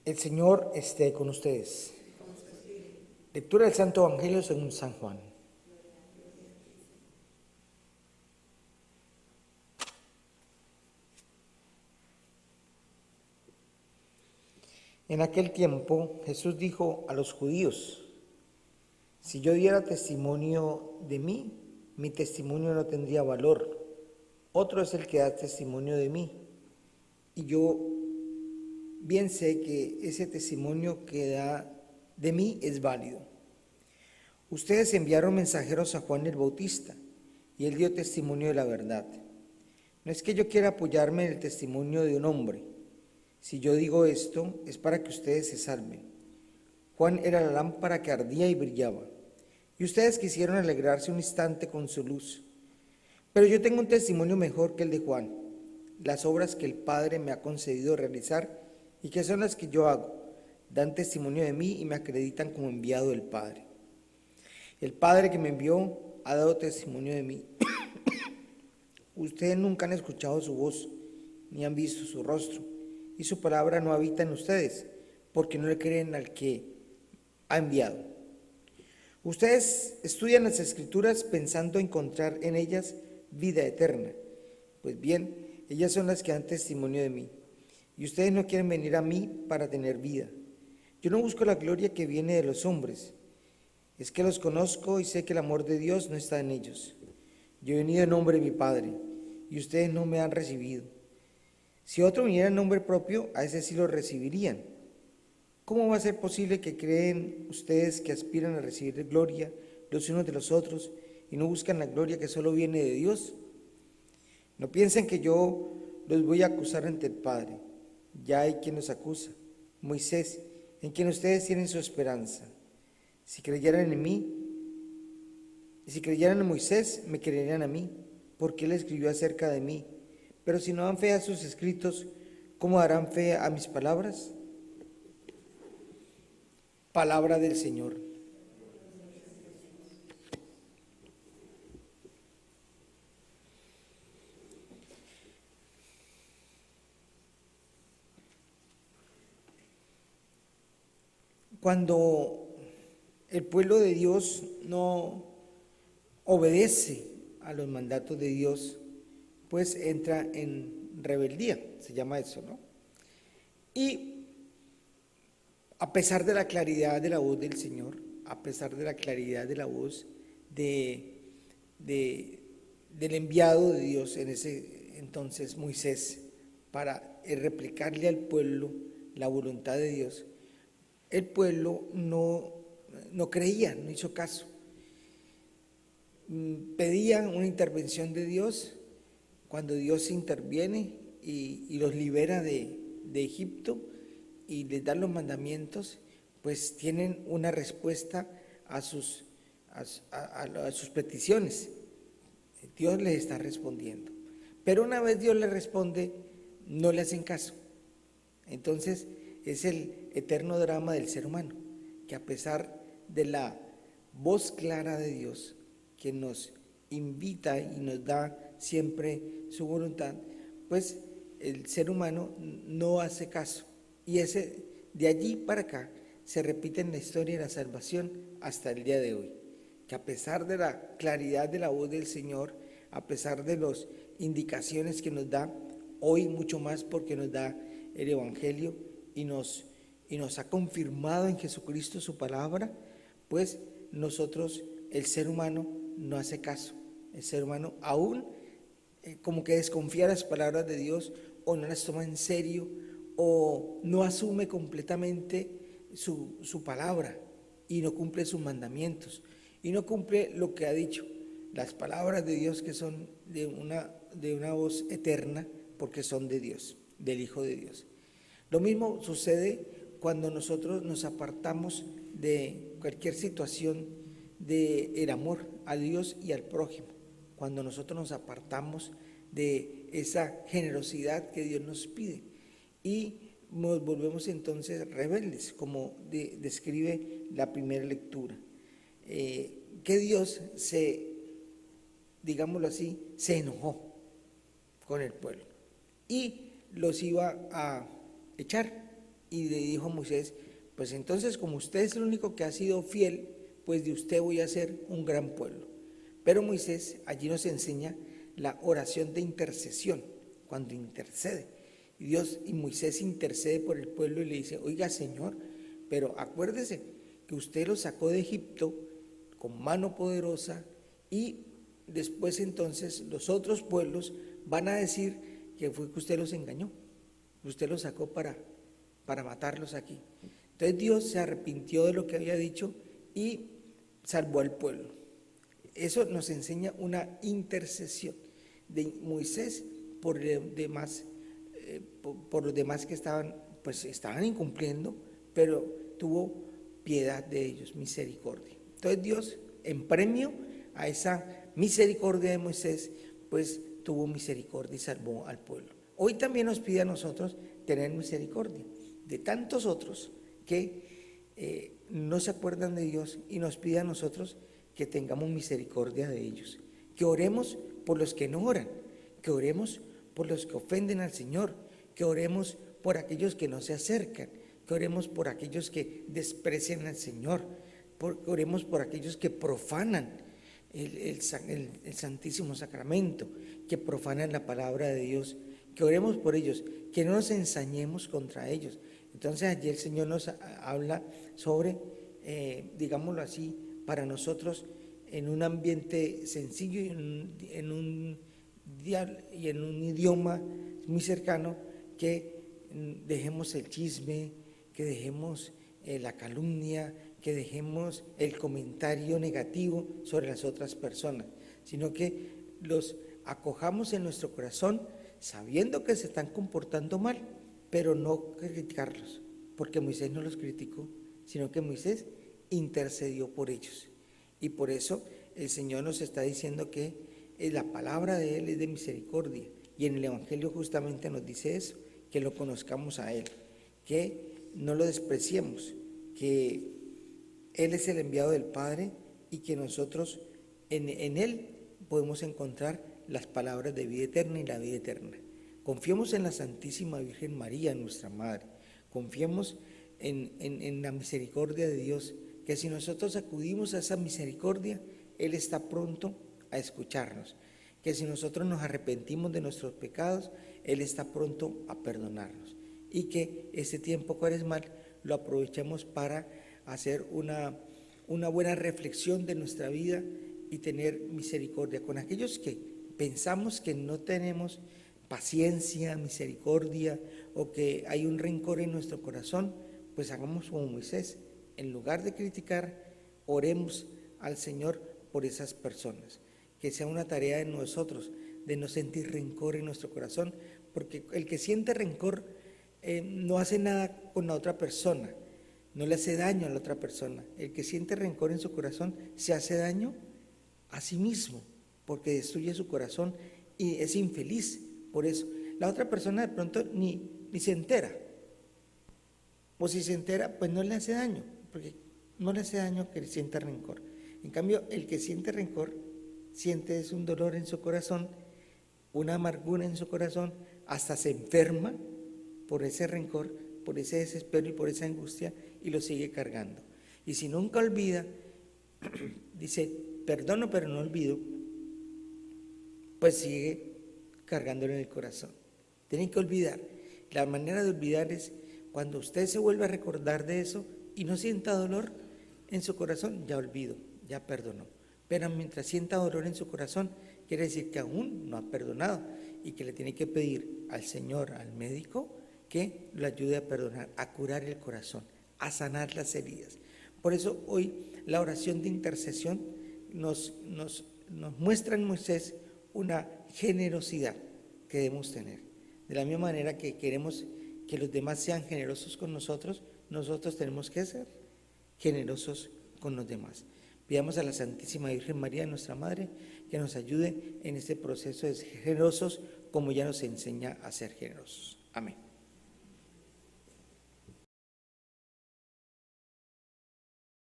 El Señor esté con ustedes. Lectura del Santo Evangelio según San Juan. En aquel tiempo Jesús dijo a los judíos: si yo diera testimonio de mí, mi testimonio no tendría valor. Otro es el que da testimonio de mí. Y yo bien sé que ese testimonio que da de mí es válido. Ustedes enviaron mensajeros a Juan el Bautista, y él dio testimonio de la verdad. No es que yo quiera apoyarme en el testimonio de un hombre. Si yo digo esto, es para que ustedes se salven. Juan era la lámpara que ardía y brillaba, y ustedes quisieron alegrarse un instante con su luz. Pero yo tengo un testimonio mejor que el de Juan, las obras que el Padre me ha concedido realizar y que son las que yo hago, dan testimonio de mí y me acreditan como enviado del Padre. El Padre que me envió ha dado testimonio de mí. Ustedes nunca han escuchado su voz, ni han visto su rostro, y su palabra no habita en ustedes, porque no le creen al que ha enviado. Ustedes estudian las Escrituras pensando encontrar en ellas vida eterna. Pues bien, ellas son las que dan testimonio de mí, y ustedes no quieren venir a mí para tener vida. Yo no busco la gloria que viene de los hombres, es que los conozco y sé que el amor de Dios no está en ellos. Yo he venido en nombre de mi Padre, y ustedes no me han recibido. Si otro viniera en nombre propio, a ese sí lo recibirían. ¿Cómo va a ser posible que creen ustedes que aspiran a recibir gloria los unos de los otros y no buscan la gloria que solo viene de Dios? No piensen que yo los voy a acusar ante el Padre. Ya hay quien los acusa, Moisés, en quien ustedes tienen su esperanza. Si creyeran en mí, si creyeran en Moisés, me creerían a mí, porque él escribió acerca de mí. Pero si no dan fe a sus escritos, ¿cómo darán fe a mis palabras? Palabra del Señor. Cuando el pueblo de Dios no obedece a los mandatos de Dios, pues entra en rebeldía, se llama eso, ¿no? Y a pesar de la claridad de la voz del Señor, a pesar de la claridad de la voz de, del enviado de Dios en ese entonces, Moisés, para replicarle al pueblo la voluntad de Dios, el pueblo no creía, no hizo caso. Pedían una intervención de Dios. Cuando Dios interviene y los libera de Egipto y les da los mandamientos, pues tienen una respuesta a sus peticiones. Dios les está respondiendo. Pero una vez Dios les responde, no le hacen caso. Entonces es el eterno drama del ser humano, que a pesar de la voz clara de Dios, que nos invita y nos da siempre su voluntad, pues el ser humano no hace caso. Y de allí para acá se repite en la historia de la salvación hasta el día de hoy, que a pesar de la claridad de la voz del Señor, a pesar de las indicaciones que nos da, hoy mucho más porque nos da el Evangelio y nos ha confirmado en Jesucristo su palabra, pues nosotros, el ser humano, no hace caso. El ser humano aún como que desconfía de las palabras de Dios o no las toma en serio o no asume completamente su palabra y no cumple sus mandamientos y no cumple lo que ha dicho, las palabras de Dios que son de una voz eterna porque son de Dios, del Hijo de Dios. Lo mismo sucede cuando nosotros nos apartamos de cualquier situación del amor a Dios y al prójimo, cuando nosotros nos apartamos de esa generosidad que Dios nos pide y nos volvemos entonces rebeldes, como describe la primera lectura, que Dios digámoslo así, se enojó con el pueblo y los iba a echar. y le dijo a Moisés, pues entonces como usted es el único que ha sido fiel, pues de usted voy a hacer un gran pueblo. Pero Moisés allí nos enseña la oración de intercesión, cuando intercede. Y Moisés intercede por el pueblo y le dice, oiga Señor, pero acuérdese que usted lo sacó de Egipto con mano poderosa y después entonces los otros pueblos van a decir que fue que usted los engañó, usted los sacó para matarlos aquí. Entonces Dios se arrepintió de lo que había dicho y salvó al pueblo. Eso nos enseña una intercesión de Moisés por los demás que estaban incumpliendo, pero tuvo piedad de ellos, misericordia. Entonces Dios, en premio a esa misericordia de Moisés, pues tuvo misericordia y salvó al pueblo. Hoy también nos pide a nosotros tener misericordia de tantos otros que no se acuerdan de Dios, y nos pide a nosotros que tengamos misericordia de ellos, que oremos por los que no oran, que oremos por los que ofenden al Señor, que oremos por aquellos que no se acercan, que oremos por aquellos que desprecian al Señor, que oremos por aquellos que profanan el Santísimo Sacramento, que profanan la palabra de Dios, que oremos por ellos, que no nos ensañemos contra ellos. Entonces allí el Señor nos habla sobre, digámoslo así, para nosotros en un ambiente sencillo y en un idioma muy cercano, que dejemos el chisme, que dejemos la calumnia, que dejemos el comentario negativo sobre las otras personas, sino que los acojamos en nuestro corazón sabiendo que se están comportando mal, pero no criticarlos, porque Moisés no los criticó, sino que Moisés intercedió por ellos. Y por eso el Señor nos está diciendo que la palabra de Él es de misericordia, y en el Evangelio justamente nos dice eso, que lo conozcamos a Él, que no lo despreciemos, que Él es el enviado del Padre y que nosotros en Él podemos encontrar las palabras de vida eterna y la vida eterna. Confiemos en la Santísima Virgen María, nuestra Madre. Confiemos en la misericordia de Dios, que si nosotros acudimos a esa misericordia, Él está pronto a escucharnos. Que si nosotros nos arrepentimos de nuestros pecados, Él está pronto a perdonarnos. Y que este tiempo cuaresmal lo aprovechemos para hacer una buena reflexión de nuestra vida y tener misericordia con aquellos que pensamos que no tenemos paciencia, misericordia, o que hay un rencor en nuestro corazón. Pues hagamos como Moisés, en lugar de criticar, oremos al Señor por esas personas, que sea una tarea de nosotros, de no sentir rencor en nuestro corazón, porque el que siente rencor no hace nada con la otra persona, no le hace daño a la otra persona. El que siente rencor en su corazón se hace daño a sí mismo, porque destruye su corazón y es infeliz. Por eso, la otra persona de pronto ni se entera, o si se entera, pues no le hace daño, porque no le hace daño que sienta rencor. En cambio, el que siente rencor, siente es un dolor en su corazón, una amargura en su corazón, hasta se enferma por ese rencor, por ese desespero y por esa angustia, y lo sigue cargando. Y si nunca olvida, dice, perdono pero no olvido, pues sigue cargándolo en el corazón. Tienen que olvidar. La manera de olvidar es cuando usted se vuelve a recordar de eso y no sienta dolor en su corazón, ya olvido, ya perdonó. Pero mientras sienta dolor en su corazón, quiere decir que aún no ha perdonado y que le tiene que pedir al Señor, al médico, que lo ayude a perdonar, a curar el corazón, a sanar las heridas. Por eso hoy la oración de intercesión nos muestra en Moisés una generosidad que debemos tener. De la misma manera que queremos que los demás sean generosos con nosotros, nosotros tenemos que ser generosos con los demás. Pidamos a la Santísima Virgen María, nuestra Madre, que nos ayude en este proceso de ser generosos, como ya nos enseña a ser generosos. Amén.